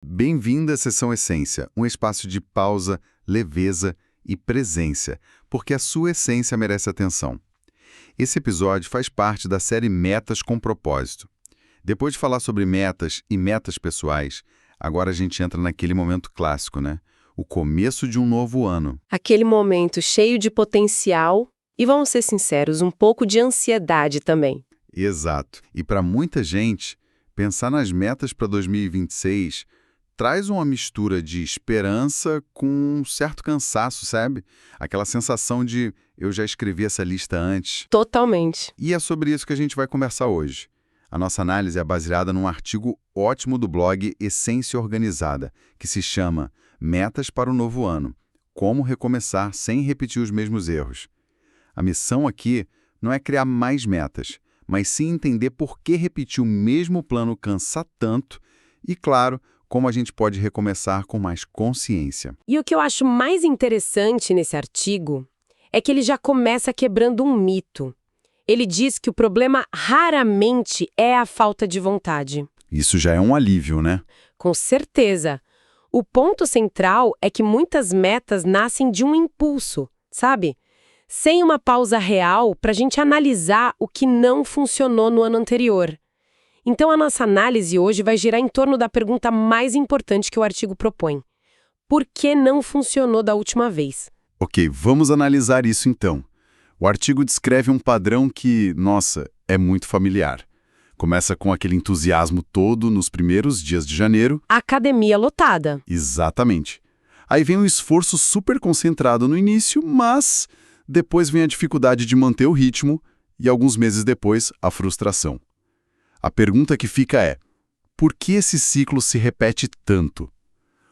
Bem-vindo à Sessão Essência, um espaço de pausa, leveza e presença, porque a sua essência merece atenção. Esse episódio faz parte da série Metas com Propósito. Depois de falar sobre metas e metas pessoais, agora a gente entra naquele momento clássico, né? O começo de um novo ano. Aquele momento cheio de potencial e, vamos ser sinceros, um pouco de ansiedade também. Exato. E para muita gente, pensar nas metas para 2026 traz uma mistura de esperança com um certo cansaço, sabe? Aquela sensação de eu já escrevi essa lista antes. Totalmente. E é sobre isso que a gente vai conversar hoje. A nossa análise é baseada num artigo ótimo do blog Essência Organizada, que se chama Metas para o Novo Ano. Como recomeçar sem repetir os mesmos erros. A missão aqui não é criar mais metas, mas sim entender por que repetir o mesmo plano cansa tanto e, claro, como a gente pode recomeçar com mais consciência. E o que eu acho mais interessante nesse artigo é que ele já começa quebrando um mito. Ele diz que o problema raramente é a falta de vontade. Isso já é um alívio, né? Com certeza. O ponto central é que muitas metas nascem de um impulso, sabe? Sem uma pausa real para a gente analisar o que não funcionou no ano anterior. Então a nossa análise hoje vai girar em torno da pergunta mais importante que o artigo propõe. Por que não funcionou da última vez? Ok, vamos analisar isso então. O artigo descreve um padrão que, nossa, é muito familiar. Começa com aquele entusiasmo todo nos primeiros dias de janeiro. Academia lotada. Exatamente. Aí vem um esforço super concentrado no início, mas depois vem a dificuldade de manter o ritmo e alguns meses depois a frustração. A pergunta que fica é, por que esse ciclo se repete tanto?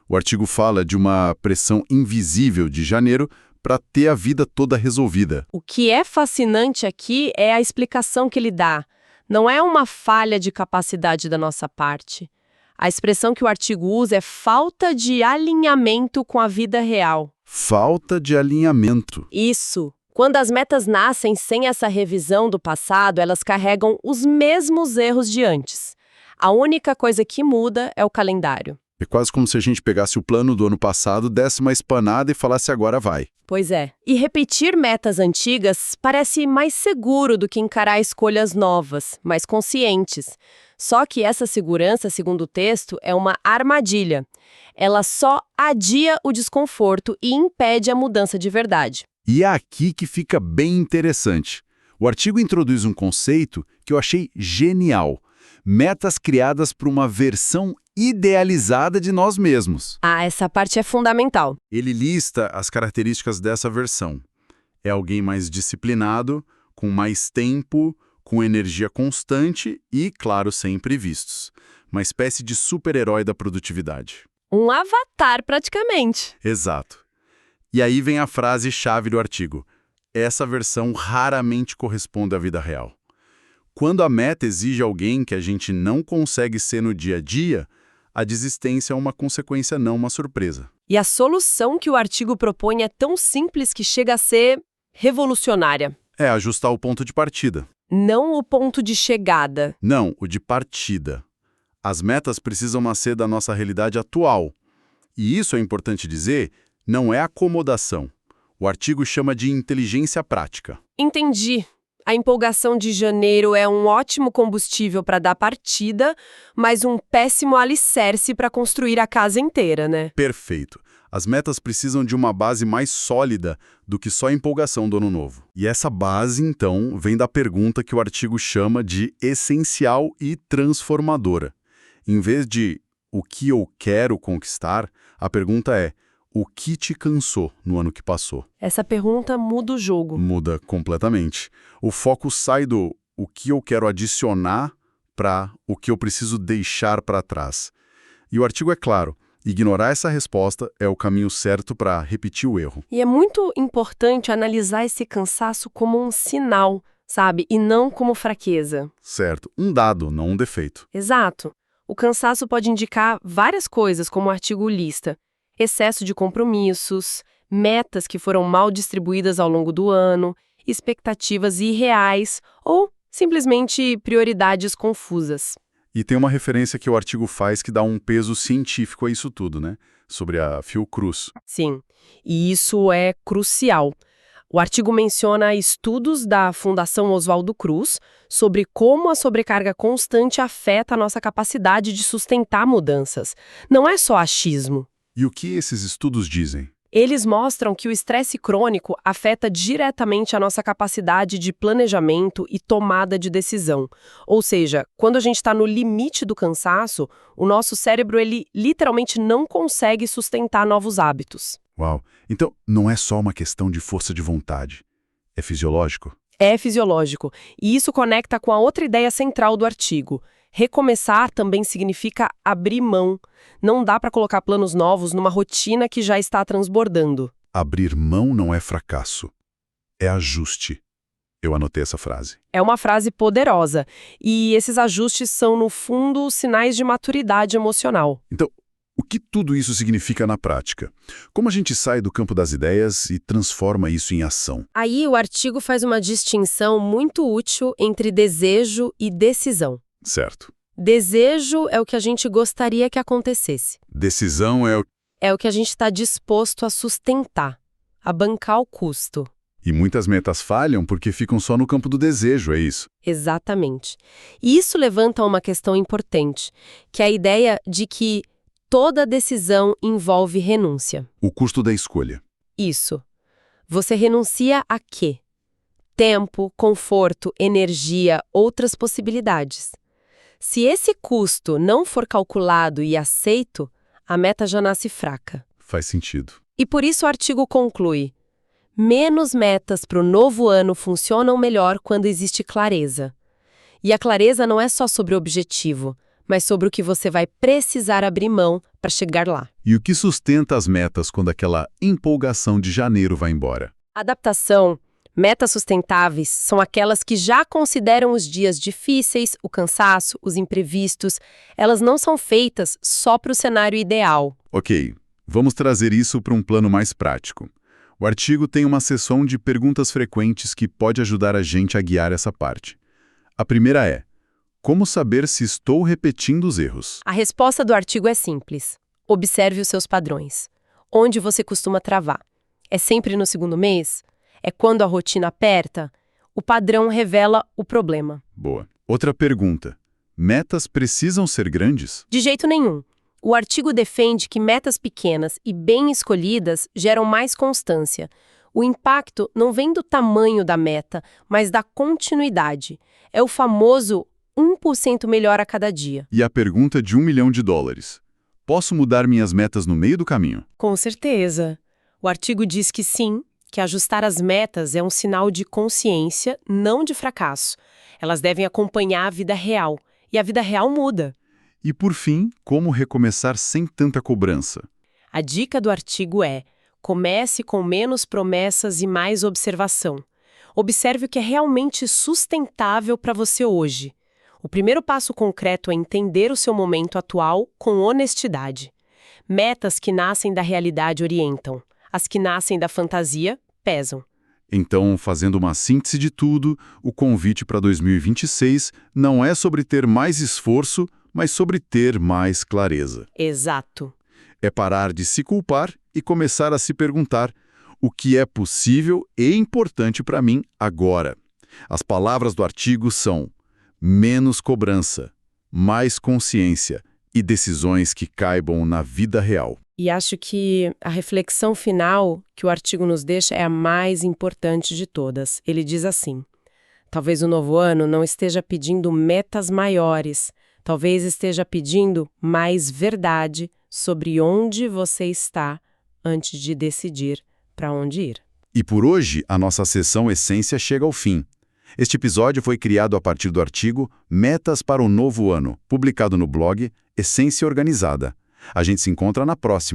O artigo fala de uma pressão invisível de janeiro para ter a vida toda resolvida. O que é fascinante aqui é a explicação que ele dá. Não é uma falha de capacidade da nossa parte. A expressão que o artigo usa é falta de alinhamento com a vida real. Falta de alinhamento. Isso. Quando as metas nascem sem essa revisão do passado, elas carregam os mesmos erros de antes. A única coisa que muda é o calendário. É quase como se a gente pegasse o plano do ano passado, desse uma espanada e falasse agora vai. Pois é. E repetir metas antigas parece mais seguro do que encarar escolhas novas, mais conscientes. Só que essa segurança, segundo o texto, é uma armadilha. Ela só adia o desconforto e impede a mudança de verdade. E é aqui que fica bem interessante. O artigo introduz um conceito que eu achei genial. Metas criadas para uma versão idealizada de nós mesmos. Ah, essa parte é fundamental. Ele lista as características dessa versão. É alguém mais disciplinado, com mais tempo, com energia constante e, claro, sem imprevistos. Uma espécie de super-herói da produtividade. Um avatar, praticamente. Exato. E aí vem a frase-chave do artigo. Essa versão raramente corresponde à vida real. Quando a meta exige alguém que a gente não consegue ser no dia a dia, a desistência é uma consequência, não uma surpresa. E a solução que o artigo propõe é tão simples que chega a ser revolucionária. É ajustar o ponto de partida. Não o ponto de chegada. Não, o de partida. As metas precisam nascer da nossa realidade atual. E isso é importante dizer, não é acomodação. O artigo chama de inteligência prática. Entendi. A empolgação de janeiro é um ótimo combustível para dar partida, mas um péssimo alicerce para construir a casa inteira, né? Perfeito. As metas precisam de uma base mais sólida do que só a empolgação do ano novo. E essa base, então, vem da pergunta que o artigo chama de essencial e transformadora. Em vez de o que eu quero conquistar, a pergunta é o que te cansou no ano que passou? Essa pergunta muda o jogo. Muda completamente. O foco sai do o que eu quero adicionar para o que eu preciso deixar para trás. E o artigo é claro, ignorar essa resposta é o caminho certo para repetir o erro. E é muito importante analisar esse cansaço como um sinal, sabe? E não como fraqueza. Certo, um dado, não um defeito. Exato. O cansaço pode indicar várias coisas, como o artigo lista. Excesso de compromissos, metas que foram mal distribuídas ao longo do ano, expectativas irreais ou simplesmente prioridades confusas. E tem uma referência que o artigo faz que dá um peso científico a isso tudo, né? Sobre a Fiocruz. Sim, e isso é crucial. O artigo menciona estudos da Fundação Oswaldo Cruz sobre como a sobrecarga constante afeta a nossa capacidade de sustentar mudanças. Não é só achismo. E o que esses estudos dizem? Eles mostram que o estresse crônico afeta diretamente a nossa capacidade de planejamento e tomada de decisão. Ou seja, quando a gente está no limite do cansaço, o nosso cérebro ele literalmente não consegue sustentar novos hábitos. Uau! Então, não é só uma questão de força de vontade. É fisiológico? É fisiológico, e isso conecta com a outra ideia central do artigo. Recomeçar também significa abrir mão. Não dá para colocar planos novos numa rotina que já está transbordando. Abrir mão não é fracasso. É ajuste. Eu anotei essa frase. É uma frase poderosa, e esses ajustes são, no fundo, sinais de maturidade emocional. Então, o que tudo isso significa na prática? Como a gente sai do campo das ideias e transforma isso em ação? Aí o artigo faz uma distinção muito útil entre desejo e decisão. Certo. Desejo é o que a gente gostaria que acontecesse. Decisão é o... É o que a gente está disposto a sustentar, a bancar o custo. E muitas metas falham porque ficam só no campo do desejo, é isso? Exatamente. E isso levanta uma questão importante, que é a ideia de que toda decisão envolve renúncia. O custo da escolha. Isso. Você renuncia a quê? Tempo, conforto, energia, outras possibilidades. Se esse custo não for calculado e aceito, a meta já nasce fraca. Faz sentido. E por isso o artigo conclui: menos metas para o novo ano funcionam melhor quando existe clareza. E a clareza não é só sobre o objetivo, mas sobre o que você vai precisar abrir mão para chegar lá. E o que sustenta as metas quando aquela empolgação de janeiro vai embora? Adaptação. Metas sustentáveis são aquelas que já consideram os dias difíceis, o cansaço, os imprevistos. Elas não são feitas só para o cenário ideal. Ok, vamos trazer isso para um plano mais prático. O artigo tem uma seção de perguntas frequentes que pode ajudar a gente a guiar essa parte. A primeira é: como saber se estou repetindo os erros? A resposta do artigo é simples. Observe os seus padrões. Onde você costuma travar? É sempre no segundo mês? É quando a rotina aperta? O padrão revela o problema. Boa. Outra pergunta: metas precisam ser grandes? De jeito nenhum. O artigo defende que metas pequenas e bem escolhidas geram mais constância. O impacto não vem do tamanho da meta, mas da continuidade. É o famoso 1% melhor a cada dia. E a pergunta de $1 milhão: posso mudar minhas metas no meio do caminho? Com certeza. O artigo diz que sim, que ajustar as metas é um sinal de consciência, não de fracasso. Elas devem acompanhar a vida real. E a vida real muda. E por fim, como recomeçar sem tanta cobrança? A dica do artigo é: comece com menos promessas e mais observação. Observe o que é realmente sustentável para você hoje. O primeiro passo concreto é entender o seu momento atual com honestidade. Metas que nascem da realidade orientam. As que nascem da fantasia pesam. Então, fazendo uma síntese de tudo, o convite para 2026 não é sobre ter mais esforço, mas sobre ter mais clareza. Exato. É parar de se culpar e começar a se perguntar o que é possível e importante para mim agora. As palavras do artigo são: menos cobrança, mais consciência e decisões que caibam na vida real. E acho que a reflexão final que o artigo nos deixa é a mais importante de todas. Ele diz assim: talvez o novo ano não esteja pedindo metas maiores, talvez esteja pedindo mais verdade sobre onde você está antes de decidir para onde ir. E por hoje, a nossa sessão Essência chega ao fim. Este episódio foi criado a partir do artigo Metas para o Novo Ano, publicado no blog Essência Organizada. A gente se encontra na próxima.